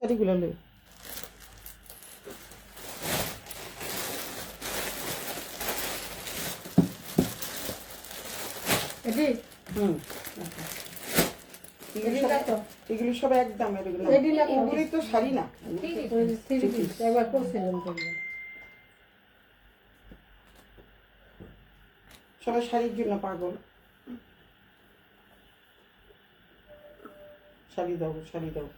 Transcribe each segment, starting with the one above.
শাড়িগুলো লই এগুলি সব একদম এগুলি তো শাড়ি না, সবাই শাড়ির জন্য পাগল। শাড়ি দাও, শাড়ি দাও।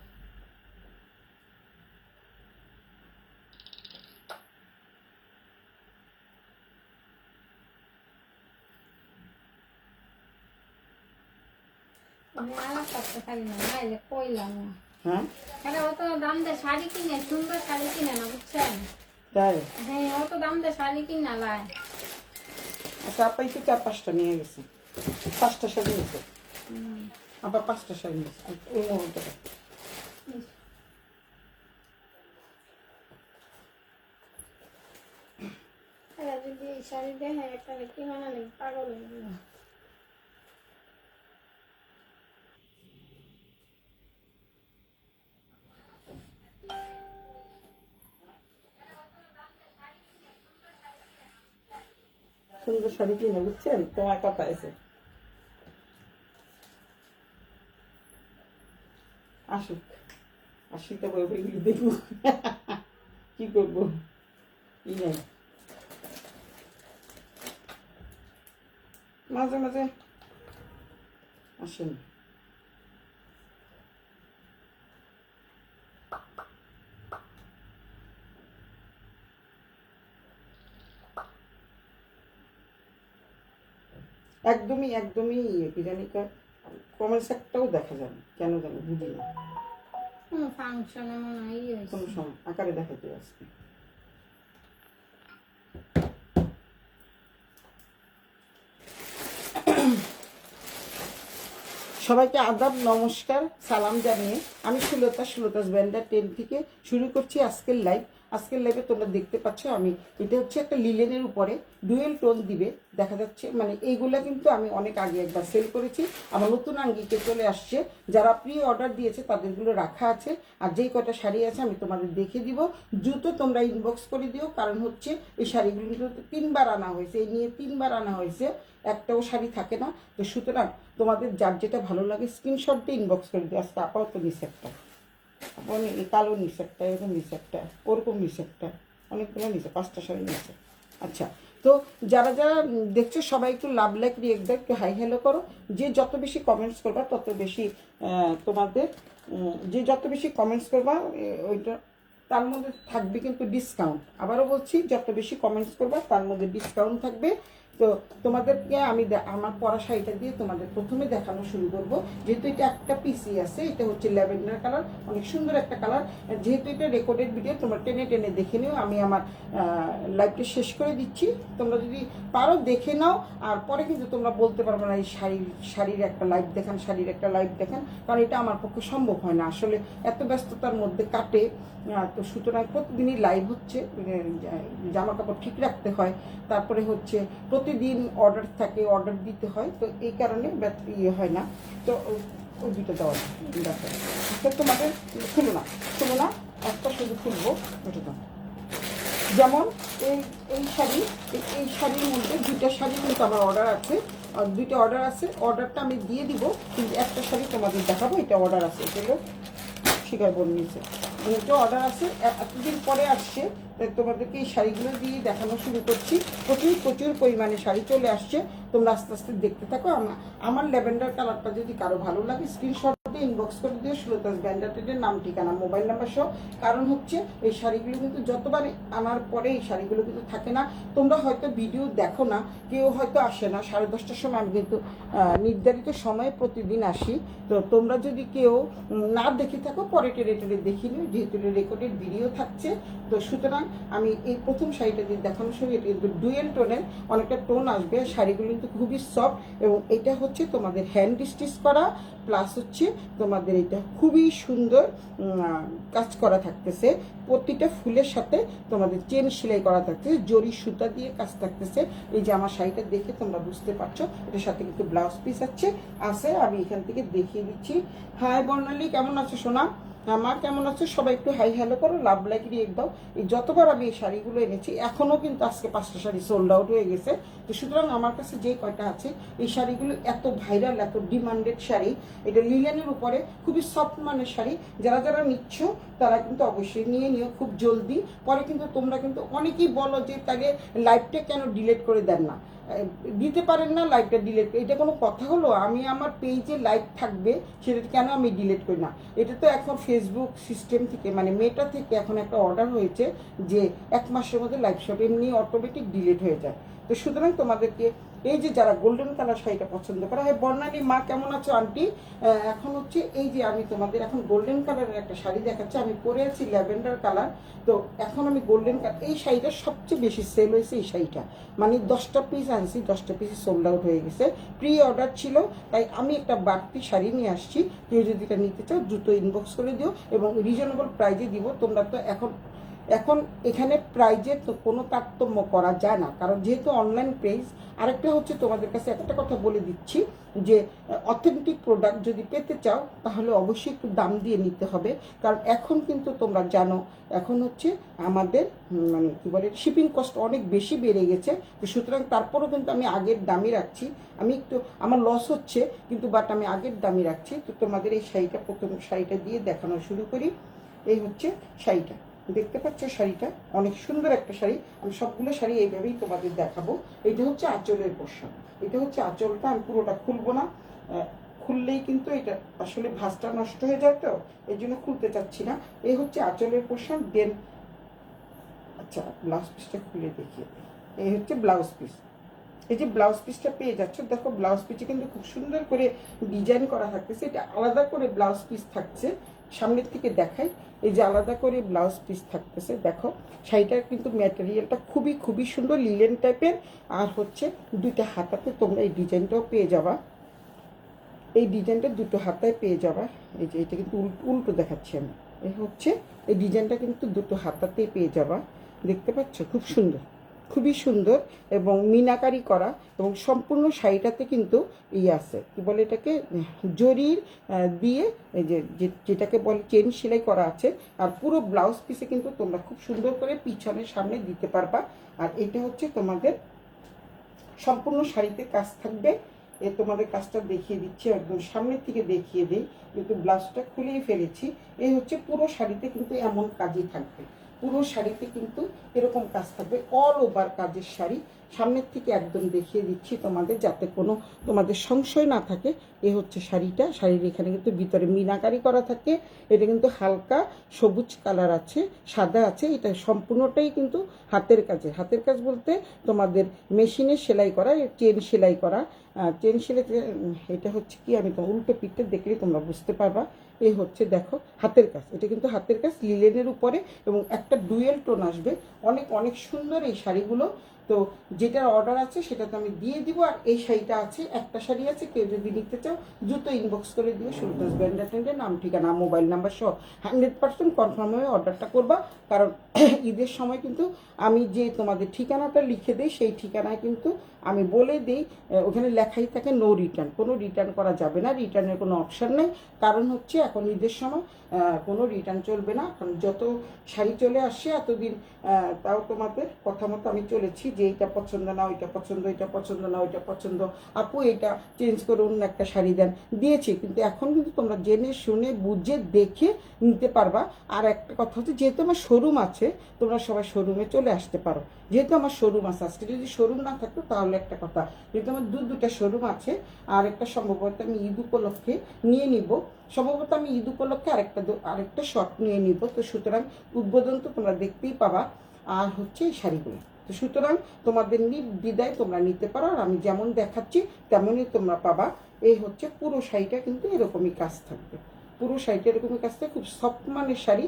শাড়ি কিনে সুন্দর শাড়ি কিনে না বুঝছেন? তাই? হ্যাঁ, অত দাম দিয়ে শাড়ি কিনা লাই। আচ্ছা, আপাই তো 4-5টা নিয়ে গেছে, 5টা শাড়ি নিয়েছে। আবার 5টা শাড়ি নিয়েছে ওই মুহূর্তে। যদি শাড়ি দেখে একটা কিনা না পাগল হয়ে যাবে। সুন্দর শাড়ি কিনে বুঝছেন, তোমার কথা আছে। আসুক, আসিতে বই দেখবো কি করবো, ই নাই। মাঝে মাঝে আসেন। একদমই একদমই কি জানি কমেন্টস একটাও দেখা যায় কেন জানি, বুঝি না। ফাংশনে মনে হয় কোনো সময় আকারে দেখাতে আসবে। সবাইকে আদাব, নমস্কার, সালাম জানিয়ে আমি সুলতাস ব্যান্ডার 10 থেকে শুরু করছি আজকের লাইভ। আজকের লাইভে তোমরা দেখতে পাচ্ছ আমি এটা হচ্ছে একটা লিলেনের উপরে ডুয়েল টোন দিবে দেখা যাচ্ছে। মানে এইগুলা কিন্তু আমি অনেক আগে একবার সেল করেছি, আমার নতুন আঙ্গিকে চলে আসছে। যারা প্রি অর্ডার দিয়েছে তাদেরগুলো রাখা আছে, আর যেই কটা শাড়ি আছে আমি তোমাদের দেখে দিব। দ্রুত তোমরা ইনবক্স করে দিও, কারণ হচ্ছে এই শাড়িগুলো কিন্তু 3বার আনা হয়েছে, এই নিয়ে 3বার আনা হয়েছে, একটাও শাড়ি থাকে না। তো সুতরাং তোমাদের যার যেটা ভালো লাগে স্ক্রিনশট দিয়ে ইনবক্স করে দিও। আজকে আপাতত নিচে একটা, এই কালো নিচে একটা, এরকম নিচে একটা, ওরকম নিচে একটা, অনেকগুলো নিচে, 5টা শাড়ি নিচে। আচ্ছা, তো যারা যারা দেখছো সবাই একটু লাভ লাইক রিয়েক্ট দাও, একটু হাই হ্যালো করো। যে যত বেশি কমেন্টস করবা তত বেশি তোমাদের, যে যত বেশি কমেন্টস করবা ওইটা তার মধ্যে থাকবে কিন্তু ডিসকাউন্ট। আবারও বলছি, যত বেশি কমেন্টস করবা তার মধ্যে ডিসকাউন্ট থাকবে। তো তোমাদেরকে আমি আমার পরা শাড়িটা দিয়ে তোমাদের প্রথমে দেখানো শুরু করব। যেহেতু এটা একটা পিসি আছে, এটা হচ্ছে ল্যাভেন্ডার কালার, অনেক সুন্দর একটা কালার। যেহেতু এটা রেকর্ডেড ভিডিও, তোমরা টেনে টেনে দেখে নিও, আমি আমার লাইভটা শেষ করে দিচ্ছি। তোমরা যদি পারো দেখে নাও, আর পরে কিন্তু তোমরা বলতে পারবে না এই শাড়ির একটা লাইভ দেখান, শাড়ির একটা লাইভ দেখান, কারণ এটা আমার পক্ষে সম্ভব হয় না, আসলে এত ব্যস্ততার মধ্যে কাটে। তো সুতরাং প্রতিদিনই লাইভ হচ্ছে, জামা কাপড় ঠিক রাখতে হয়, তারপরে হচ্ছে প্রতিদিন অর্ডার থাকে, অর্ডার দিতে হয়, তো এই কারণে ইয়ে হয় না। তো ওই দুটো দেওয়া দেখো, তো তোমাদের খুলো না, একটা শুধু খুলবো, ওটা দাও। যেমন এই শাড়ির মধ্যে 2টা শাড়ি কিন্তু আমার অর্ডার আছে, আর 2টা অর্ডার আছে। অর্ডারটা আমি দিয়ে দিব, কিন্তু একটা শাড়ি তোমাদের দেখাবো, এটা অর্ডার আছে, এগুলো শিকার বলে নিয়েছে, এটা অর্ডার আছে, এতদিন পরে আসছে। তাই তোমাদেরকে এই শাড়িগুলো দিয়ে দেখানো শুরু করছি। প্রচুর পরিমাণে শাড়ি চলে আসছে, তোমরা আস্তে আস্তে দেখতে থাকো। আমার ল্যাভেন্ডার কালারটা যদি কারো ভালো লাগে স্ক্রিনশট দিয়ে ইনবক্স করে দিও, সুলতাস ব্যান্ডারের নাম, ঠিকানা, মোবাইল নাম্বার সহ। কারণ হচ্ছে এই শাড়িগুলো কিন্তু যতবার আনার পরে এই শাড়িগুলো কিন্তু থাকে না। তোমরা হয়তো ভিডিও দেখো না, কেউ হয়তো আসে না, 10:30টার সময় আমি কিন্তু নির্ধারিত সময়ে প্রতিদিন আসি। তো তোমরা যদি কেউ না দেখে থাকো পরে টেরে দেখি নিও, যেহেতু রেকর্ডেড ভিডিও থাকছে। তো সুতরাং আমি এই প্রথম শাড়িটা দিয়ে দেখানোর সময় এটা কিন্তু ডুয়েল টোনের, অনেকটা টোন আসবে। শাড়িগুলো কিন্তু খুবই সফট, এবং এটা হচ্ছে তোমাদের হ্যান্ড স্টিচ করা, প্লাস হচ্ছে তোমাদের এটা খুবই সুন্দর কাজ করা থাকতেছে। প্রতিটা ফুলের সাথে তোমাদের চেন সেলাই করা থাকতেছে, জরি সুতা দিয়ে কাজ থাকতেছে। এই যে আমার শাড়িটা দেখে তোমরা বুঝতে পারছো, এটার সাথে কিন্তু ব্লাউজ পিস আছে। আমি এখান থেকে দেখিয়ে দিচ্ছি। হাই বর্ণালী, কেমন আছো সোনা? মা কেমন আছো? সবাই একটু হাই হ্যালো করো, লাভ লাইক রিয়েক্ট দাও। এই যতবার আমি এই শাড়িগুলো এনেছি এখনও কিন্তু আজকে 5টা শাড়ি সোল্ড আউট হয়ে গেছে। তো সুতরাং আমার কাছে যে কয়টা আছে এই শাড়িগুলো এত ভাইরাল, এত ডিমান্ডেড শাড়ি। এটা লিলেনের উপরে খুবই সফট মানের শাড়ি। যারা যারা নিচ্ছ তারা কিন্তু অবশ্যই নিয়ে নিও খুব জলদি। পরে কিন্তু তোমরা কিন্তু অনেকেই বলো যে তাকে লাইভটা কেন ডিলিট করে দেন না, দিতে পারেন না লাইভটা ডিলিট। এটা কোনো কথা হলো? আমি আমার পেজে লাইভ থাকবে সেটা কেন আমি ডিলিট করি না? এটা তো এখন ফেসবুক সিস্টেম থেকে মানে মেটা থেকে এখন একটা অর্ডার হয়েছে যে 1 মাসের মধ্যে লাইভ সব এমনি অটোমেটিক ডিলিট হয়ে যায়। তো সুতরাং তোমাদেরকে এই যে যারা গোল্ডেন কালার শাড়িটা পছন্দ করে, হ্যাঁ বর্ণালী মা কেমন আছো আন্টি? এখন হচ্ছে এই যে আমি তোমাদের এখন গোল্ডেন কালারের একটা শাড়ি দেখাচ্ছি। আমি পরে আছি ল্যাভেন্ডার কালার। তো এখন আমি গোল্ডেন কালার, এই শাড়িটা সবচেয়ে বেশি সেল হয়েছে এই শাড়িটা। মানে 10টা পিস আনছি, 10টা পিস সোল্ড আউট হয়ে গেছে। প্রি অর্ডার ছিল, তাই আমি একটা বাড়তি শাড়ি নিয়ে আসছি। কেউ যদি এটা নিতে চাও দ্রুত ইনবক্স করে দিও এবং রিজনেবল প্রাইজে দিব। তোমরা তো এখন এখানে প্রাইজে তো কোনো তারতম্য করা যায় না, কারণ যেহেতু অনলাইন পেজ। আরেকটা হচ্ছে তোমাদের কাছে একটা কথা বলে দিচ্ছি যে অথেন্টিক প্রোডাক্ট যদি পেতে চাও তাহলে অবশ্যই একটু দাম দিয়ে নিতে হবে। কারণ এখন কিন্তু তোমরা জানো এখন হচ্ছে আমাদের মানে কী বলে শিপিং কস্ট অনেক বেশি বেড়ে গেছে। তো সুতরাং তারপরেও কিন্তু আমি আগের দামই রাখছি। আমি একটু আমার লস হচ্ছে কিন্তু বাট আমি আগের দামই রাখছি। তো তোমাদের এই শাড়িটা, প্রথম শাড়িটা দিয়ে দেখানো শুরু করি। এই হচ্ছে শাড়িটা, দেখতে পাচ্ছ শাড়িটা অনেক সুন্দর একটা শাড়ি। আমি সবগুলো শাড়ি এইভাবেই তোমাদের দেখাবো। এটা হচ্ছে আঁচলের পোর্শন, এটা হচ্ছে আঁচলটা। আমি পুরোটা খুলবো না, খুললেই কিন্তু এটা আসলে ভাঁজটা নষ্ট হয়ে যায়, তো এই জন্য খুলতে চাচ্ছি না। এই হচ্ছে আঁচলের পোর্শন। দেন আচ্ছা ব্লাউজ পিসটা খুলে দেখিয়ে দিই। এই হচ্ছে ব্লাউজ পিস। এই যে ব্লাউজ পিসটা পেয়ে যাচ্ছ, দেখো ব্লাউজ পিসে কিন্তু খুব সুন্দর করে ডিজাইন করা থাকতেছে। এটা আলাদা করে ব্লাউজ পিস থাকছে, সামনের থেকে দেখাই। এই যে আলাদা করে ব্লাউজ পিস থাকতেছে, দেখো শাড়িটার কিন্তু ম্যাটেরিয়ালটা খুবই খুবই সুন্দর, লিলেন টাইপের। আর হচ্ছে দুইটা হাতাতে তোমরা এই ডিজাইনটাও পেয়ে যাবা। এই ডিজাইনটা দুটো হাতায় পেয়ে যাবা। এই যে এটা কিন্তু উল্টো দেখাচ্ছি আমি। এই হচ্ছে এই ডিজাইনটা কিন্তু দুটো হাতাতেই পেয়ে যাবা। দেখতে পাচ্ছ খুব সুন্দর, খুবই সুন্দর এবং মিনাকারি করা। এবং সম্পূর্ণ শাড়িটাতে কিন্তু আছে কি বলে এটাকে জরির দিয়ে এই যে যেটাকে বলে চেন সেলাই করা আছে। আর পুরো ব্লাউজ পিসে কিন্তু তোমরা খুব সুন্দর করে পিছনের সামনে দিতে পারবা। আর এটা হচ্ছে তোমাদের সম্পূর্ণ শাড়িতে কাজ থাকবে। তোমাদের কাজটা দেখিয়ে দিচ্ছি, একদম সামনের থেকে দেখিয়ে দিই, কিন্তু ব্লাউজটা খুলেই ফেলেছি। এই হচ্ছে পুরো শাড়িতে কিন্তু এমন কাজই থাকবে, পুরো শাড়িতে কিন্তু এরকম কাজ থাকবে, অল ওভার কাজের শাড়ি। সামনের থেকে একদম দেখিয়ে দিচ্ছি তোমাদের, যাতে কোনো তোমাদের সংশয় না থাকে। এ হচ্ছে শাড়িটা, শাড়ির এখানে কিন্তু ভিতরে মিনাকারি করা থাকে। এটা কিন্তু হালকা সবুজ কালার আছে, সাদা আছে। এটা সম্পূর্ণটাই কিন্তু হাতের কাজে। হাতের কাজ বলতে তোমাদের মেশিনে সেলাই করা, চেন সেলাই করা। চেন সেলাই, এটা হচ্ছে কি আমি তো উল্টো পিঠটা দেখলে তোমরা বুঝতে পারবা। এই হচ্ছে দেখো হাতের কাজ, এটা কিন্তু হাতের কাজ লিলেনের উপরে এবং একটা ডুয়েল টোন আসবে। অনেক অনেক সুন্দর এই শাড়িগুলো। তো যেটার অর্ডার আছে সেটা তো আমি দিয়ে দিব। আর এই শাড়িটা আছে, একটা শাড়ি আছে, কেউ যদি নিতে চাও দ্রুত ইনবক্স করে দিও। সুলতাস ব্র্যান্ড অ্যাটেন্ডের নাম, ঠিকানা, মোবাইল নাম্বার সহ 100% কনফার্ম হয়ে অর্ডারটা করবা। কারণ ঈদের সময় কিন্তু আমি যে তোমাদের ঠিকানাটা লিখে দিই সেই ঠিকানায় কিন্তু আমি বলে দিই, ওখানে লেখাই থাকে নো রিটার্ন, কোনো রিটার্ন করা যাবে না, রিটার্নের কোনো অপশান নেই। কারণ হচ্ছে এখন ঈদের সময় কোনো রিটার্ন চলবে না। কারণ যত শাড়ি চলে আসছে এতদিন তাও তোমাদের কথা মতো আমি চলেছি যে এইটা পছন্দ না ওইটা পছন্দ, এটা পছন্দ না ওইটা পছন্দ, আপু এটা চেঞ্জ করে অন্য একটা শাড়ি দেন, দিয়েছি। কিন্তু এখন কিন্তু তোমরা জেনে শুনে বুঝে দেখে নিতে পারবা। আর একটা কথা হচ্ছে, যেহেতু আমার শোরুম আছে তোমরা সবাই শোরুমে চলে আসতে পারো। যেহেতু আমার শোরুম আছে, আজকে যদি শোরুম না থাকতো তাহলে একটা কথা, যেহেতু আমার দুটা শোরুম আছে। আর একটা সম্ভবত আমি ঈদ উপলক্ষে নিয়ে নিব, সম্ভবত আমি ঈদ উপলক্ষে আরেকটা শর্ট নিয়ে নিব। তো সুতরাং উদ্বোধন তো তোমরা দেখতেই পাবা। আর হচ্ছে এই শাড়িগুলো, তো সুতরাং তোমাদের নির্দ্বিধায় তোমরা নিতে পারো। আর আমি যেমন দেখাচ্ছি তেমনই তোমরা পাবা। এই হচ্ছে পুরো শাড়িটা কিন্তু এরকমই কাজ থাকবে, পুরো শাড়িটা এরকমই কাজ থাকে, খুব সফট মানের শাড়ি।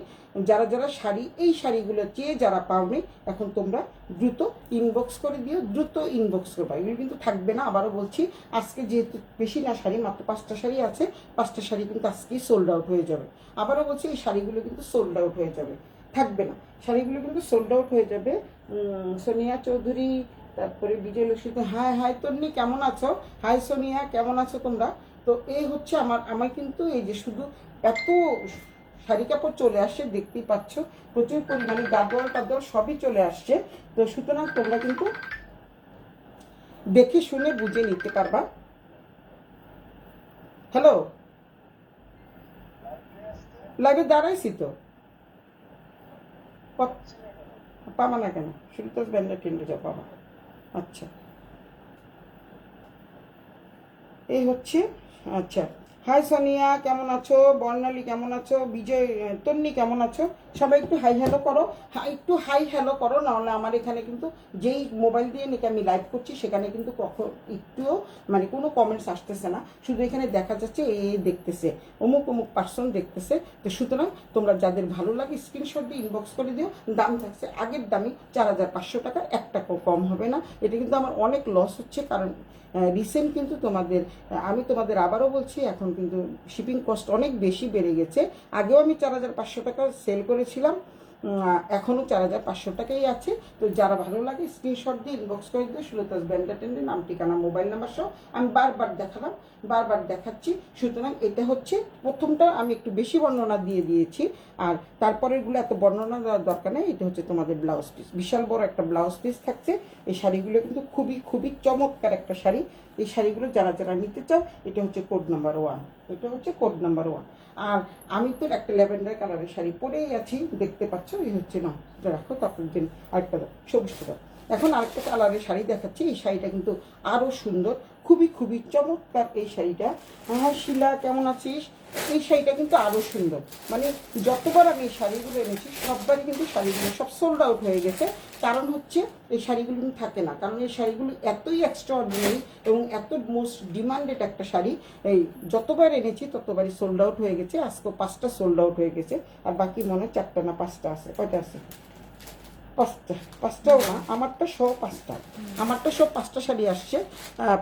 যারা যারা শাড়ি এই শাড়িগুলো চেয়ে যারা পাওনি, এখন তোমরা দ্রুত ইনবক্স করে দিও, দ্রুত ইনবক্স করবা। এগুলো কিন্তু থাকবে না, আবারও বলছি। আজকে যেহেতু বেশি না শাড়ি, মাত্র 5টা শাড়ি আছে, 5টা শাড়ি কিন্তু আজকেই সোল্ড আউট হয়ে যাবে। আবারও বলছি এই শাড়িগুলো কিন্তু সোল্ড আউট হয়ে যাবে, থাকবে না, শাড়িগুলো কিন্তু সোল্ড আউট হয়ে যাবে। সোনিয়া চৌধুরী, তারপরে বিজয়লক্ষ্মী, হাই হাই তন্নি কেমন আছো? হাই সোনিয়া কেমন আছো তোমরা? তো এই হচ্ছে আমার কিন্তু এই যে শুধু এত শাড়ি কাপড় চলে আসছে, দেখতেই পাচ্ছ প্রচুর পরিমাণে গাদোয়াল টাদোয়াল সবই চলে আসছে। তো সুতরাং তোমরা কিন্তু দেখে শুনে বুঝে নিতে পারবা। হ্যালো, লাইভে দাঁড়াইছি তো, পাবা না কেন? সুলতাস ব্যান্ডের টেন্ডে যাও, পাবা। আচ্ছা, এই হচ্ছে। আচ্ছা, হাই সোনিয়া, কেমন আছো? বর্ণালী কেমন আছো? বিজয়, তন্নি কেমন আছো? সবাই একটু হাই হ্যালো করো। একটু হাই হ্যালো করো, নাহলে আমার এখানে কিন্তু যেই মোবাইল দিয়ে নাকি আমি লাইভ করছি সেখানে কিন্তু কখন একটুও মানে কোনো কমেন্টস আসতেছে না, শুধু এখানে দেখা যাচ্ছে দেখতেছে, অমুক অমুক পার্সন দেখতেছে। তো সুতরাং তোমরা যাদের ভালো লাগে স্ক্রিনশট দিয়ে ইনবক্স করে দিও। দাম থাকছে আগের দামই 4500 টাকা, 1 টাকাও কম হবে না। এটা কিন্তু আমার অনেক লস হচ্ছে, কারণ রিসেন্ট কিন্তু আমি তোমাদের আবারও বলছি, এখন কিন্তু শিপিং কস্ট অনেক বেশি বেড়ে গেছে। আগেও আমি 4500 টাকা সেল করেছিলাম, এখনও 4500 টাকাই আছে। তো যারা ভালো লাগে স্ক্রিনশট দিয়ে ইনবক্স করে দিও, সুলতাস ব্যান্ডা টেন্ডে নাম ঠিকানা মোবাইল নাম্বার সহ। আমি বারবার দেখালাম, বারবার দেখাচ্ছি। সুতরাং এটা হচ্ছে প্রথমটা, আমি একটু বেশি বর্ণনা দিয়ে দিয়েছি, আর তারপরেরগুলো এত বর্ণনা দেওয়ার দরকার নেই। এটা হচ্ছে তোমাদের ব্লাউজ পিস, বিশাল বড় একটা ব্লাউজ পিস থাকছে। এই শাড়িগুলো কিন্তু খুবই খুবই চমৎকার একটা শাড়ি। এই শাড়িগুলো যারা যারা নিতে চাও, এটা হচ্ছে কোড নাম্বার 1, এটা হচ্ছে কোড নাম্বার 1। আর আমি তো একটা ল্যাভেন্ডার কালারের শাড়ি পরেই আছি, দেখতে পাচ্ছ। এই হচ্ছে না, এটা রাখো, তারপর দিন আরেকটা দাও, সবুজ কালার। এখন আরেকটা কালারের শাড়ি দেখাচ্ছি। এই শাড়িটা কিন্তু আরও সুন্দর, খুবই খুবই চমৎকার এই শাড়িটা। হ্যাঁ শিলা, কেমন আছিস? এই শাড়িটা কিন্তু আরও সুন্দর, মানে যতবার আমি এই শাড়িগুলো এনেছি সববারই কিন্তু শাড়িগুলো সব সোল্ড আউট হয়ে গেছে। কারণ হচ্ছে এই শাড়িগুলো থাকে না, কারণ এই শাড়িগুলো এতই এক্সট্রা অর্ডিনারি এবং এত মোস্ট ডিমান্ডেড একটা শাড়ি। এই যতবার এনেছি ততবারই সোল্ড আউট হয়ে গেছে। আজকে 5টা সোল্ড আউট হয়ে গেছে, আর বাকি মনে হয় 4টা না 5টা আছে। কয়টা আছে? 5টাও না, আমারটা সহ 5টা, আমারটা সব 5টা শাড়ি আসছে।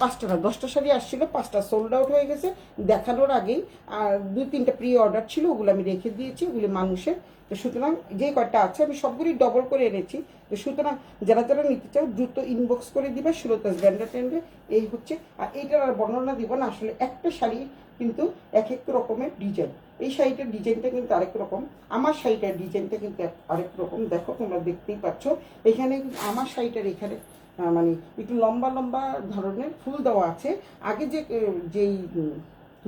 5টা না 10টা শাড়ি আসছিল, 5টা সোল্ড আউট হয়ে গেছে দেখানোর আগেই। আর 2-3টা প্রি অর্ডার ছিল, ওগুলো আমি রেখে দিয়েছি, ওগুলি মানুষের। তো সুতরাং যে কয়টা আছে আমি সবগুলি ডবল করে এনেছি। তো সুতরাং যারা যারা নিতে চাও দ্রুত ইনবক্স করে দিবে সুলতাস ব্যান্ডা টেন্ডে। এই হচ্ছে, আর এইটার আর বর্ণনা দিব না, আসলে একটা শাড়ি কিন্তু এক এক রকমের ডিজাইন। এই শাড়িটার ডিজাইনটা কিন্তু আরেক রকম, আমার শাড়িটার ডিজাইনটা কিন্তু আরেক রকম। দেখো, তোমরা দেখতেই পাচ্ছ এখানে আমার শাড়িটার এখানে মানে একটু লম্বা লম্বা ধরনের ফুল দেওয়া আছে। আগে যেই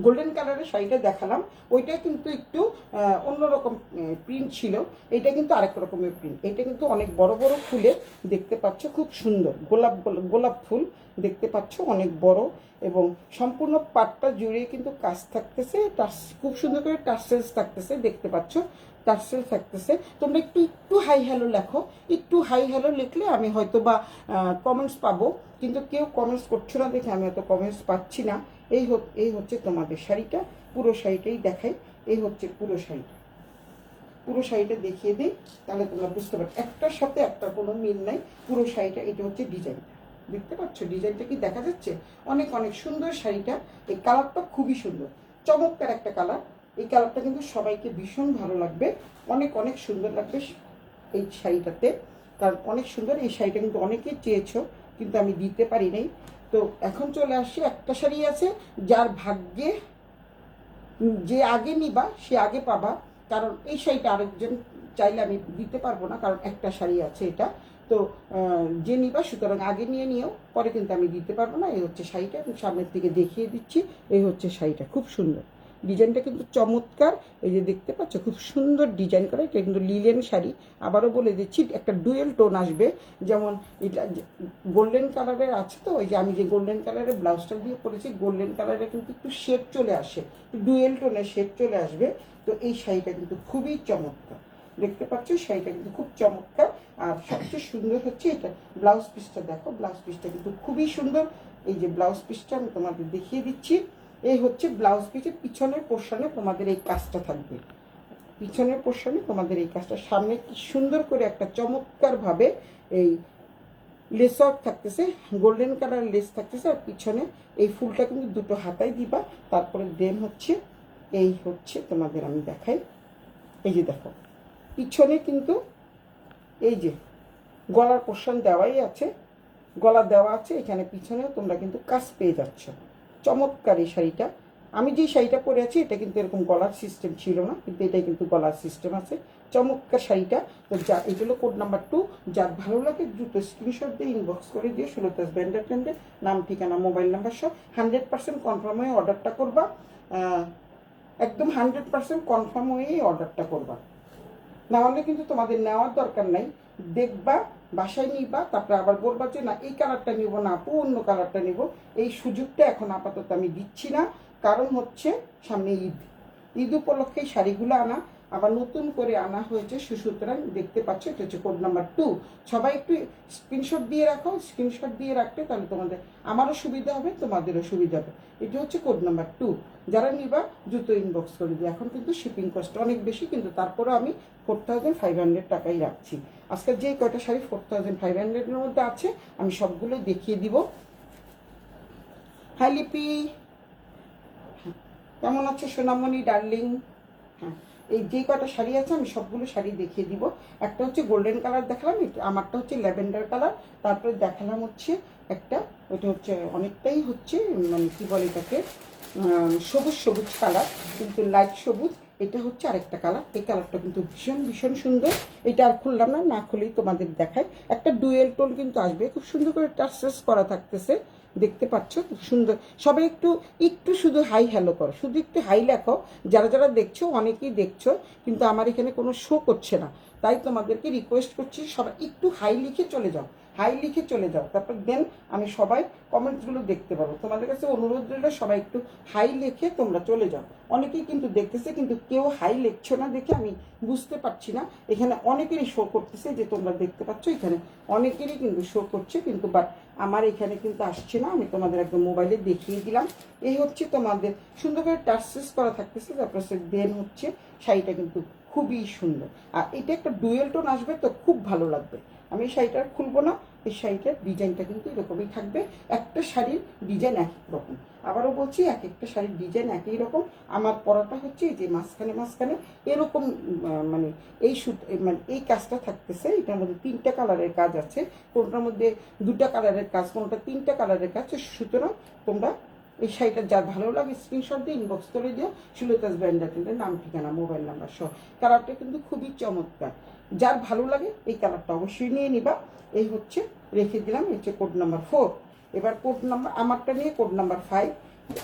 গোল্ডেন কালারের শাড়িটা দেখালাম ওইটা কিন্তু একটু অন্যরকম প্রিন্ট ছিল, এটা কিন্তু আরেক রকমের প্রিন্ট। এটা কিন্তু অনেক বড় বড় ফুলের, দেখতে পাচ্ছ খুব সুন্দর গোলাপ গোলাপ ফুল দেখতে পাচ্ছ, অনেক বড়। এবং সম্পূর্ণ পাটটা জুড়ে কিন্তু কাজ থাকতেছে, খুব সুন্দর করে টার্সেলস থাকতেছে, দেখতে পাচ্ছ টার্সেল থাকতেছে। তোমরা একটু একটু হাই হ্যালো লেখো, একটু হাই হ্যালো লিখলে আমি হয়তো বা কমেন্টস পাবো, কিন্তু কেউ কমেন্টস করছো না দেখে আমি অত কমেন্টস পাচ্ছি না। এই হচ্ছে তোমাদের শাড়িটা, পুরো শাড়িটাই দেখাই। এই হচ্ছে পুরো শাড়িটা, পুরো শাড়িটা দেখিয়ে দিই, তাহলে তোমরা বুঝতে পারছো একটার সাথে একটা কোনো মিল নাই। পুরো শাড়িটা, এটা হচ্ছে ডিজাইনটা, দেখতে পাচ্ছ ডিজাইনটা কি দেখা যাচ্ছে? অনেক অনেক সুন্দর শাড়িটা। এই কালারটা খুবই সুন্দর, চমৎকার একটা কালার। এই কালারটা কিন্তু সবাইকে ভীষণ ভালো লাগবে, অনেক অনেক সুন্দর লাগবে এই শাড়িটাতে, কারণ অনেক সুন্দর। এই শাড়িটা কিন্তু অনেকেই চেয়েছো, কিন্তু আমি দিতে পারি নাই। তো এখন চলে আসছি, একটা শাড়ি আছে যার ভাগ্যে যে আগে নিবা সে আগে পাবা, কারণ এই শাড়িটা আরেকজন চাইলে আমি দিতে পারবো না, কারণ একটা শাড়ি আছে এটা। তো যে নিবা সুতরাং আগে নিয়ে নিও, পরে কিন্তু আমি দিতে পারবো না। এই হচ্ছে শাড়িটা, আমি সামনের থেকে দেখিয়ে দিচ্ছি। এই হচ্ছে শাড়িটা, খুব সুন্দর ডিজাইনটা কিন্তু চমৎকার। এই যে দেখতে পাচ্ছ খুব সুন্দর ডিজাইন করা, এটা কিন্তু লিলেন শাড়ি। আবারও বলে দিচ্ছি একটা ডুয়েল টোন আসবে, যেমন এটা গোল্ডেন কালারের আছে। তো ওই যে আমি যে গোল্ডেন কালারের ব্লাউজটা দিয়ে পরেছি, গোল্ডেন কালারে কিন্তু একটু শেড চলে আসে, ডুয়েল টোনের শেড চলে আসবে। তো এই শাড়িটা কিন্তু খুবই চমৎকার, দেখতে পাচ্ছ শাড়িটা কিন্তু খুব চমৎকার। আর সবচেয়ে সুন্দর হচ্ছে এটা ব্লাউজ পিসটা, দেখো ব্লাউজ পিসটা কিন্তু খুবই সুন্দর। এই যে ব্লাউজ পিসটা আমি তোমাদের দেখিয়ে দিচ্ছি। এই হচ্ছে ব্লাউজ পিসের পিছনের পোর্শনে তোমাদের এই কাজটা থাকবে, পিছনের পোর্শনে তোমাদের এই কাজটা, সামনে কি সুন্দর করে একটা চমৎকার ভাবে এই লেস ওয়ার্ক থাকতেছে, গোল্ডেন কালার লেস থাকতেছে। আর পিছনে এই ফুলটা কিন্তু দুটো হাতায় দিবা। তারপরে দেন হচ্ছে এই হচ্ছে তোমাদের আমি দেখাই, এই যে দেখো পিছনে কিন্তু এই যে গলার পোর্শন দেওয়াই আছে, গলা দেওয়া আছে, এখানে পিছনেও তোমরা কিন্তু কাজ পেয়ে যাচ্ছ। চমৎকার এই শাড়িটা, আমি যে শাড়িটা পরে আছি এটা কিন্তু এরকম গলার সিস্টেম ছিল না, কিন্তু এটাই কিন্তু গলার সিস্টেম আছে। চমৎকার শাড়িটা। তো যা এগুলো কোড নাম্বার 2। যার ভালো লাগে দ্রুত স্ক্রিনশট দিয়ে ইনবক্স করে দিয়ে সুলতাস ব্র্যান্ডের ট্রেন্ডে নাম, ঠিকানা, মোবাইল নাম্বার সহ 100% কনফার্ম হয়ে অর্ডারটা করবা। একদম 100% কনফার্ম হয়েই অর্ডারটা করবা, নাহলে কিন্তু তোমাদের নেওয়ার দরকার নাই। দেখবা, বাসায় নিবা, তারপরে আবার বলবা যে না এই কালারটা নিব না আপু, অন্য কালারটা নিব। এই সুযোগটা এখন আপাতত আমি দিচ্ছি না, কারণ হচ্ছে সামনে ঈদ। ঈদ উপলক্ষে শাড়িগুলো আনা, আবার নতুন করে আনা হয়েছে। সুতরাং দেখতে পাচ্ছ এটা হচ্ছে কোড নাম্বার 2। সবাই একটু স্ক্রিনশট দিয়ে রাখো। স্ক্রিনশট দিয়ে রাখলে তাহলে তোমাদের, আমারও সুবিধা হবে, তোমাদেরও সুবিধা হবে। এটা হচ্ছে কোড নাম্বার 2। যারা নিবা দ্রুত ইনবক্স করে দিই। এখন কিন্তু শিপিং কস্ট অনেক বেশি, কিন্তু তারপরেও আমি 4500 টাকাই রাখছি। আজকের যে কয়টা শাড়ি 4500-এর মধ্যে আছে আমি সবগুলো দেখিয়ে দিব। হাই লিপি, কেমন আছে সোনামণি ডার্লিং? হ্যাঁ, এই যে কয়টা শাড়ি আছে আমি সবগুলো শাড়ি দেখিয়ে দিব। একটা হচ্ছে গোল্ডেন কালার দেখালাম, আমারটা হচ্ছে ল্যাভেন্ডার কালার। তারপরে দেখালাম হচ্ছে একটা, ওটা হচ্ছে অনেকটাই হচ্ছে মানে কি বলে এটাকে, সবুজ সবুজ কালার, কিন্তু লাইট সবুজ। এটা হচ্ছে আরেকটা কালার। এই কালারটা কিন্তু ভীষণ ভীষণ সুন্দর। এটা আর খুললাম না, না খুলেই তোমাদের দেখায়। একটা ডুয়েল টোন কিন্তু আসবে, খুব সুন্দর করে টাচ করা থাকতেছে, দেখতে পাচ্ছ খুব সুন্দর। সবাই একটু একটু শুধু হাই হ্যালো করো, শুধু একটু হাই লেখো। যারা যারা দেখছো, অনেকেই দেখছো কিন্তু আমার এখানে কোনো শো করছে না, তাই তোমাদেরকে রিকোয়েস্ট করছি সবাই একটু হাই লিখে চলে যাও, হাই লিখে চলে যাও। তারপর দেন আমি সবাই কমেন্টসগুলো দেখতে পাবো। তোমাদের কাছে অনুরোধ রইল সবাই একটু হাই লিখে তোমরা চলে যাও। অনেকেই কিন্তু দেখতেছে, কিন্তু কেউ হাই লিখছো না দেখে আমি বুঝতে পারছি না। এখানে অনেকেরই শো করতেছে যে তোমরা দেখতে পাচ্ছ, এখানে অনেকেরই কিন্তু শো করছে, কিন্তু বাট আমার এখানে কিন্তু আসছে না। আমি তোমাদের একদম মোবাইলে দেখিয়ে দিলাম। এই হচ্ছে তোমাদের সুন্দর করে টাচেস করা থাকতেছে। তারপর দেন হচ্ছে শাড়িটা কিন্তু খুবই সুন্দর। আর এটা একটা ডুয়েল টোন আসবে, তো খুব ভালো লাগবে। আমি এই শাড়িটা খুলবো না, এই শাড়িটার ডিজাইনটা কিন্তু এরকমই থাকবে। একটা শাড়ির ডিজাইন এক রকম, আবারও বলছি এক একটা শাড়ির ডিজাইন একই রকম। আমার পরাটা হচ্ছে এই যে মাঝখানে মাঝখানে এরকম মানে এই মানে এই কাজটা থাকতেছে। এটার মধ্যে 3টা কালারের কাজ আছে, কোনটার মধ্যে 2টা কালারের কাজ, কোনটা 3টা কালারের কাজ। সুতরাং তোমরা এই শাড়িটা যার ভালো লাগে স্ক্রিনশট দিয়ে ইনবক্স করে দিও সুলতাস ব্র্যান্ডের নাম, ঠিকানা, মোবাইল নাম্বার সহ। কালারটা কিন্তু খুবই চমৎকার। যার ভালো লাগে এই কালারটা অবশ্যই নিয়ে নিবা। এই হচ্ছে রেখে দিলাম, এই হচ্ছে কোড নাম্বার 4। এবার কোড নাম্বার আমারটা নিয়ে কোড নাম্বার 5।